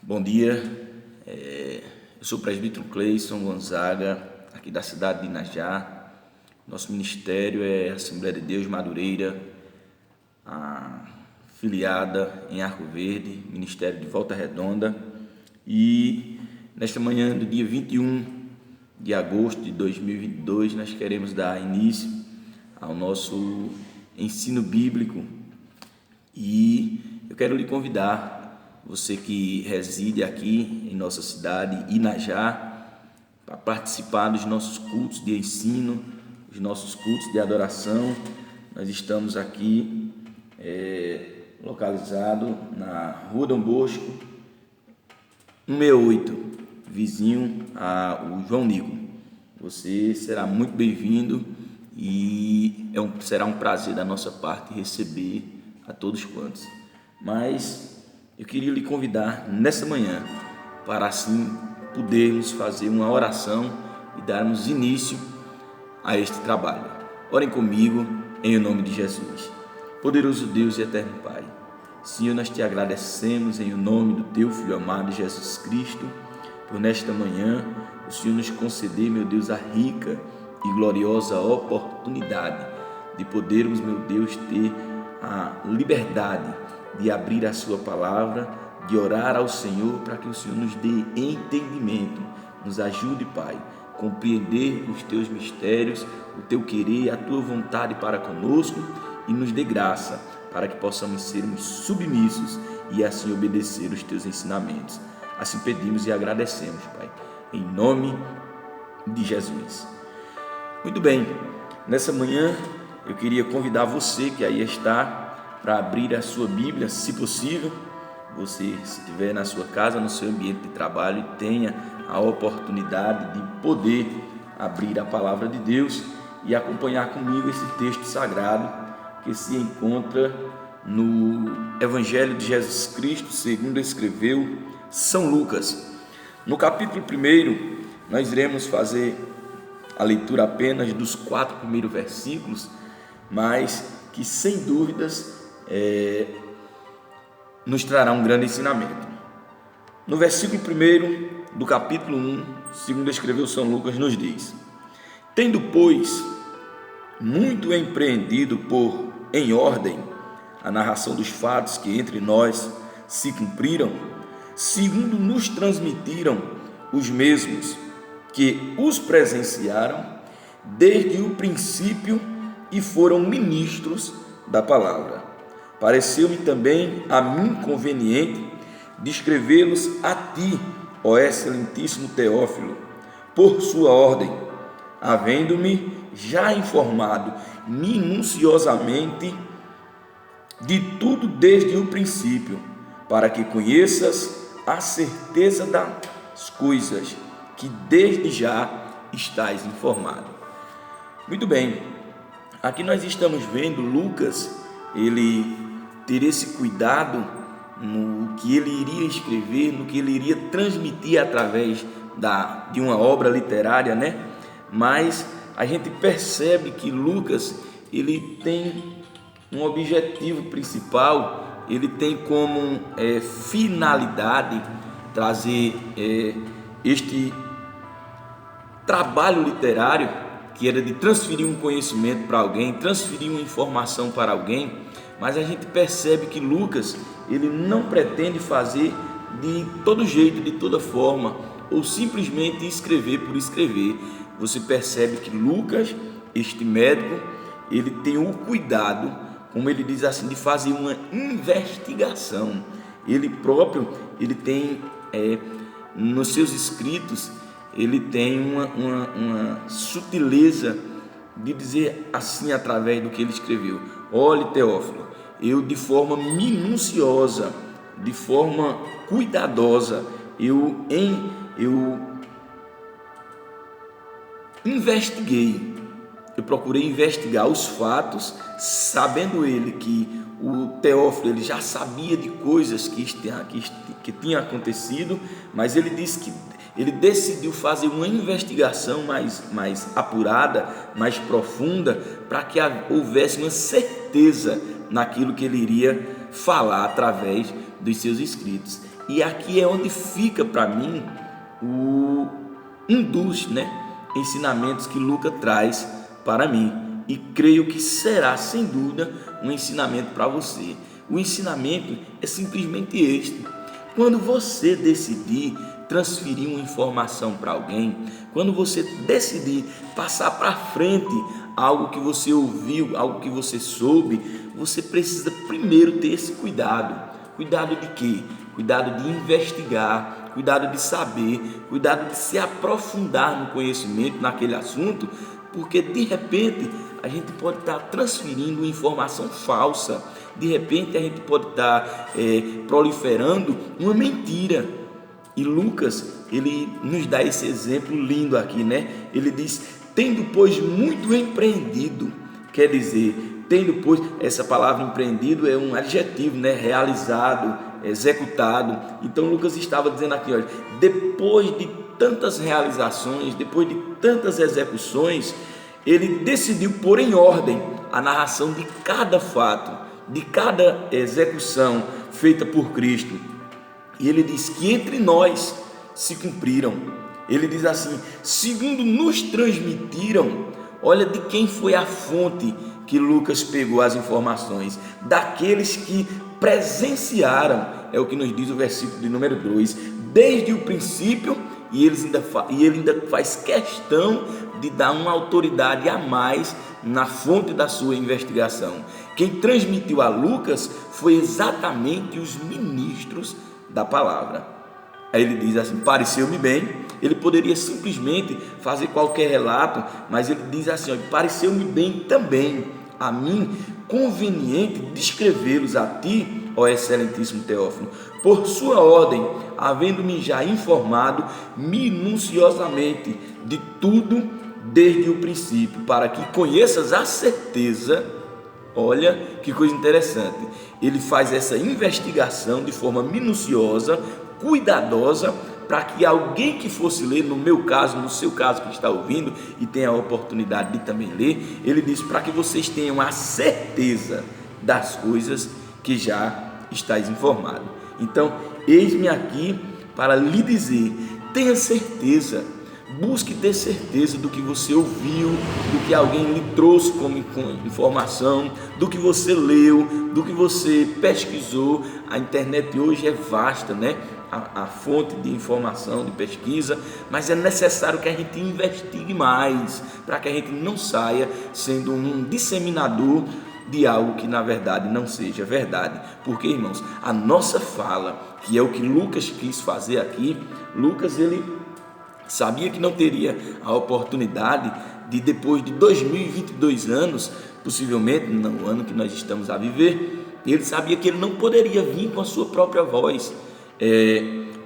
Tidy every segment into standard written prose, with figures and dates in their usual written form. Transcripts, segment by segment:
Bom dia, eu sou o presbítero Cleison Gonzaga, aqui da cidade de Inajá. Nosso ministério é a Assembleia de Deus Madureira, filiada em Arco Verde, Ministério de Volta Redonda. E nesta manhã do dia 21 de agosto de 2022, nós queremos dar início ao nosso ensino bíblico e eu quero lhe convidar, você que reside aqui em nossa cidade, Inajá, para participar dos nossos cultos de ensino, os nossos cultos de adoração. Nós estamos aqui localizado na Rua Dom Bosco, 168, vizinho ao João Nico. Você será muito bem-vindo e será um prazer da nossa parte receber a todos quantos. Mas eu queria lhe convidar nessa manhã para assim podermos fazer uma oração e darmos início a este trabalho. Orem comigo em nome de Jesus. Poderoso Deus e eterno Pai, Senhor, nós te agradecemos em nome do teu Filho amado Jesus Cristo, por nesta manhã o Senhor nos conceder, meu Deus, a rica e gloriosa oportunidade de podermos, meu Deus, ter a liberdade de abrir a sua palavra, de orar ao Senhor para que o Senhor nos dê entendimento, nos ajude, Pai, a compreender os teus mistérios, o teu querer, a tua vontade para conosco e nos dê graça para que possamos sermos submissos e assim obedecer os teus ensinamentos. Assim pedimos e agradecemos, Pai, em nome de Jesus. Muito bem, nessa manhã eu queria convidar você que aí está para abrir a sua Bíblia, se possível. Você, se estiver na sua casa, no seu ambiente de trabalho, tenha a oportunidade de poder abrir a palavra de Deus e acompanhar comigo esse texto sagrado que se encontra no Evangelho de Jesus Cristo, segundo escreveu São Lucas. No capítulo 1, nós iremos fazer a leitura apenas dos 4 primeiros versículos, mas que sem dúvidas nos trará um grande ensinamento. No versículo 1 do capítulo 1, segundo escreveu São Lucas, nos diz: tendo, pois, muito empreendido pôr em ordem a narração dos fatos que entre nós se cumpriram, segundo nos transmitiram os mesmos que os presenciaram desde o princípio e foram ministros da palavra. Pareceu-me também a mim conveniente descrevê-los a ti, ó excelentíssimo Teófilo, por sua ordem, havendo-me já informado minuciosamente de tudo desde o princípio, para que conheças a certeza das coisas que desde já estás informado. Muito bem, aqui nós estamos vendo Lucas, ele ter esse cuidado no que ele iria escrever, no que ele iria transmitir através de uma obra literária, né? Mas a gente percebe que Lucas, ele tem um objetivo principal, ele tem como finalidade trazer este trabalho literário, que era de transferir um conhecimento para alguém, transferir uma informação para alguém. Mas a gente percebe que Lucas, ele não pretende fazer de todo jeito, de toda forma, ou simplesmente escrever por escrever. Você percebe que Lucas, este médico, ele tem o cuidado, como ele diz assim, de fazer uma investigação. Ele próprio, ele tem, nos seus escritos, ele tem uma sutileza de dizer assim através do que ele escreveu: olhe, Teófilo, eu de forma minuciosa, de forma cuidadosa, eu investiguei, eu procurei investigar os fatos, sabendo ele que o Teófilo ele já sabia de coisas que tinham acontecido, mas ele disse que ele decidiu fazer uma investigação mais apurada, mais profunda, para que houvesse uma certeza naquilo que ele iria falar através dos seus escritos. E aqui é onde fica para mim um dos ensinamentos que Lucas traz para mim, e creio que será sem dúvida um ensinamento para você. O ensinamento é simplesmente este: quando você decidir transferir uma informação para alguém, quando você decidir passar para frente algo que você ouviu, algo que você soube, você precisa primeiro ter esse cuidado. Cuidado de quê? Cuidado de investigar, cuidado de saber, cuidado de se aprofundar no conhecimento, naquele assunto, porque de repente a gente pode estar transferindo uma informação falsa, de repente a gente pode estar proliferando uma mentira. E Lucas, ele nos dá esse exemplo lindo aqui, Ele diz: tendo pois muito empreendido, quer dizer, tendo pois, essa palavra empreendido é um adjetivo, realizado, executado. Então Lucas estava dizendo aqui, olha, depois de tantas realizações, depois de tantas execuções, ele decidiu pôr em ordem a narração de cada fato, de cada execução feita por Cristo. E ele diz que entre nós se cumpriram. Ele diz assim: segundo nos transmitiram. Olha de quem foi a fonte que Lucas pegou as informações: daqueles que presenciaram, é o que nos diz o versículo de número 2, desde o princípio. E ele ainda faz questão de dar uma autoridade a mais na fonte da sua investigação. Quem transmitiu a Lucas foi exatamente os ministros da palavra. Aí ele diz assim: pareceu-me bem. Ele poderia simplesmente fazer qualquer relato, mas ele diz assim: pareceu-me bem também a mim conveniente descrevê-los a ti, ó excelentíssimo Teófilo, por sua ordem, havendo-me já informado minuciosamente de tudo desde o princípio, para que conheças a certeza. Olha que coisa interessante, ele faz essa investigação de forma minuciosa, cuidadosa, para que alguém que fosse ler, no meu caso, no seu caso que está ouvindo e tem a oportunidade de também ler, ele diz para que vocês tenham a certeza das coisas que já estáis informado. Então, eis-me aqui para lhe dizer: tenha certeza, busque ter certeza do que você ouviu, do que alguém lhe trouxe como informação, do que você leu, do que você pesquisou. A internet hoje é vasta, a fonte de informação, de pesquisa, mas é necessário que a gente investigue mais, para que a gente não saia sendo um disseminador de algo que na verdade não seja verdade. Porque, irmãos, a nossa fala, que é o que Lucas quis fazer aqui, Lucas, ele sabia que não teria a oportunidade de, depois de 2022 anos, possivelmente no ano que nós estamos a viver, ele sabia que ele não poderia vir com a sua própria voz,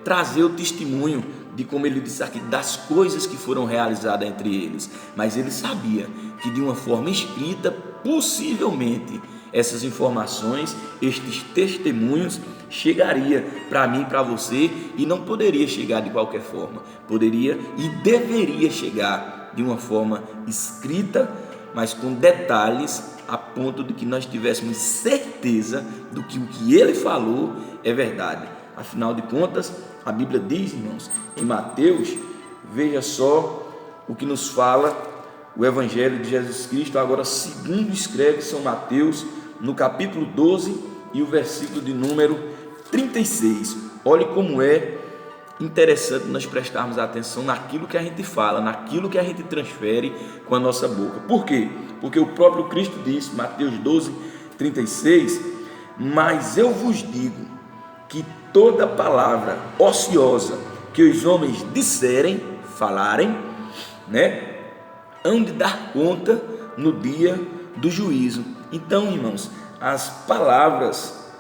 trazer o testemunho de, como ele disse aqui, das coisas que foram realizadas entre eles, mas ele sabia que de uma forma escrita, possivelmente, essas informações, estes testemunhos chegaria para mim e para você, e não poderia chegar de qualquer forma, poderia e deveria chegar de uma forma escrita, mas com detalhes, a ponto de que nós tivéssemos certeza do que o que ele falou é verdade. Afinal de contas, a Bíblia diz, irmãos, em Mateus, veja só o que nos fala o Evangelho de Jesus Cristo, agora segundo escreve São Mateus, no capítulo 12 e o versículo de número 36. Olhe como é interessante nós prestarmos atenção naquilo que a gente fala, naquilo que a gente transfere com a nossa boca. Por quê? Porque o próprio Cristo disse, Mateus 12, 36, mas eu vos digo que toda palavra ociosa que os homens disserem, falarem, hão de dar conta no dia do juízo. Então, irmãos, as palavras,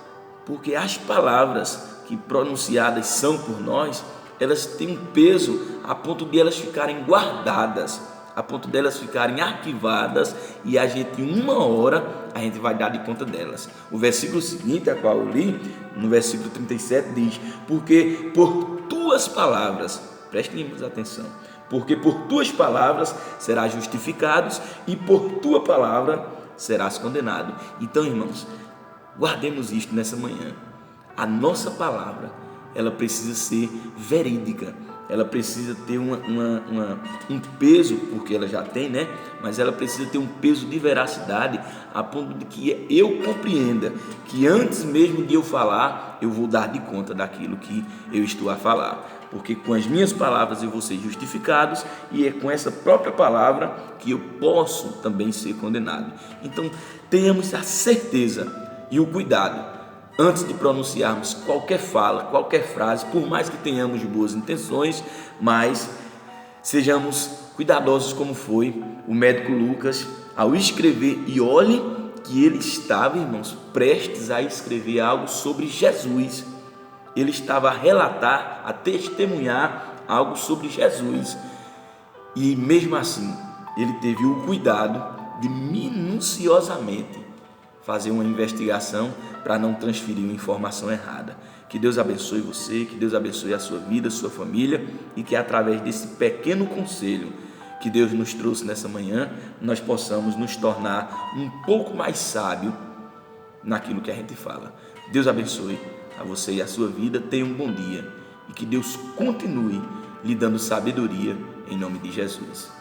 porque as palavras que pronunciadas são por nós, elas têm um peso a ponto de elas ficarem guardadas, a ponto de elas ficarem arquivadas, e a gente, uma hora, a gente vai dar de conta delas. O versículo seguinte, a qual eu li, no versículo 37, diz: porque por tuas palavras, prestem atenção, porque por tuas palavras serás justificado, e por tua palavra serás condenado. Então, irmãos, Guardemos isto nessa manhã. A nossa palavra, ela precisa ser verídica, ela precisa ter um peso, porque ela já tem, né? Mas ela precisa ter um peso de veracidade, a ponto de que eu compreenda que antes mesmo de eu falar, eu vou dar de conta daquilo que eu estou a falar. Porque com as minhas palavras eu vou ser justificados, e é com essa própria palavra que eu posso também ser condenado. Então, tenhamos a certeza e o cuidado antes de pronunciarmos qualquer fala, qualquer frase, por mais que tenhamos boas intenções, mas sejamos cuidadosos, como foi o médico Lucas ao escrever. E olhe que ele estava, irmãos, prestes a escrever algo sobre Jesus. Ele estava a relatar, a testemunhar algo sobre Jesus, e mesmo assim ele teve o cuidado de minuciosamente fazer uma investigação para não transferir uma informação errada. Que Deus abençoe você, que Deus abençoe a sua vida, a sua família, e que através desse pequeno conselho que Deus nos trouxe nessa manhã, nós possamos nos tornar um pouco mais sábio naquilo que a gente fala. Deus abençoe a você e a sua vida. Tenha um bom dia e que Deus continue lhe dando sabedoria em nome de Jesus.